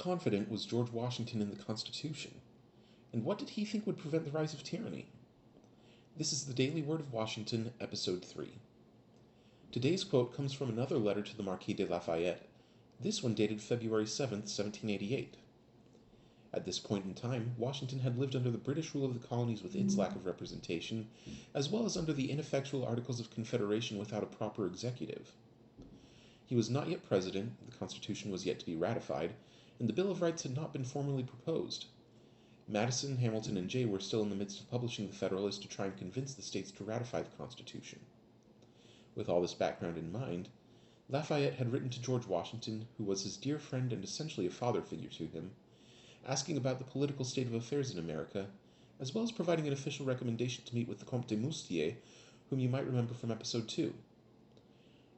confident was George Washington in the Constitution? And what did he think would prevent the rise of tyranny? This is the Daily Word of Washington, Episode 3. Today's quote comes from another letter to the Marquis de Lafayette, this one dated February 7th, 1788. At this point in time, Washington had lived under the British rule of the colonies with its lack of representation, as well as under the ineffectual Articles of Confederation without a proper executive. He was not yet president, the Constitution was yet to be ratified, and the Bill of Rights had not been formally proposed. Madison, Hamilton, and Jay were still in the midst of publishing the Federalist to try and convince the states to ratify the Constitution. With all this background in mind, Lafayette had written to George Washington, who was his dear friend and essentially a father figure to him, asking about the political state of affairs in America, as well as providing an official recommendation to meet with the Comte de Moustier, whom you might remember from Episode 2.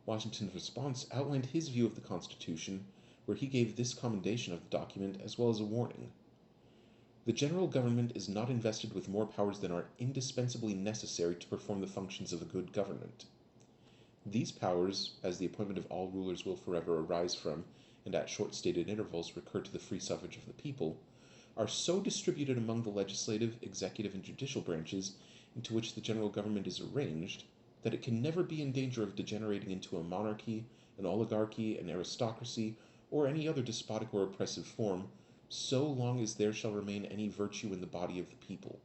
Washington's response outlined his view of the Constitution, where he gave this commendation of the document as well as a warning. The general government is not invested with more powers than are indispensably necessary to perform the functions of a good government. These powers, as the appointment of all rulers will forever arise from, and at short stated intervals recur to the free suffrage of the people, are so distributed among the legislative, executive, and judicial branches into which the general government is arranged, that it can never be in danger of degenerating into a monarchy, an oligarchy, an aristocracy, or any other despotic or oppressive form, so long as there shall remain any virtue in the body of the people.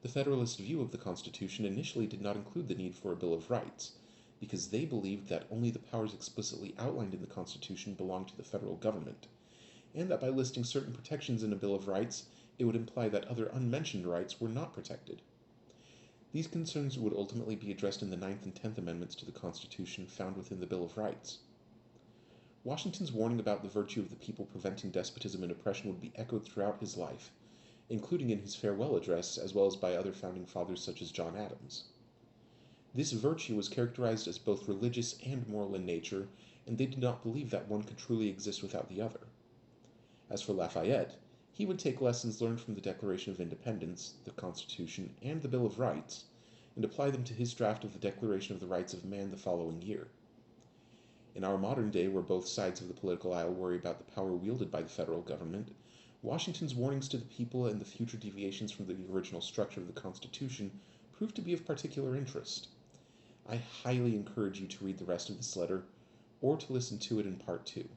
The Federalist view of the Constitution initially did not include the need for a Bill of Rights, because they believed that only the powers explicitly outlined in the Constitution belonged to the federal government, and that by listing certain protections in a Bill of Rights, it would imply that other unmentioned rights were not protected. These concerns would ultimately be addressed in the 9th and 10th Amendments to the Constitution found within the Bill of Rights. Washington's warning about the virtue of the people preventing despotism and oppression would be echoed throughout his life, including in his farewell address as well as by other founding fathers such as John Adams. This virtue was characterized as both religious and moral in nature, and they did not believe that one could truly exist without the other. As for Lafayette, he would take lessons learned from the Declaration of Independence, the Constitution, and the Bill of Rights, and apply them to his draft of the Declaration of the Rights of Man the following year. In our modern day, where both sides of the political aisle worry about the power wielded by the federal government, Washington's warnings to the people and the future deviations from the original structure of the Constitution prove to be of particular interest. I highly encourage you to read the rest of this letter, or to listen to it in Part 2.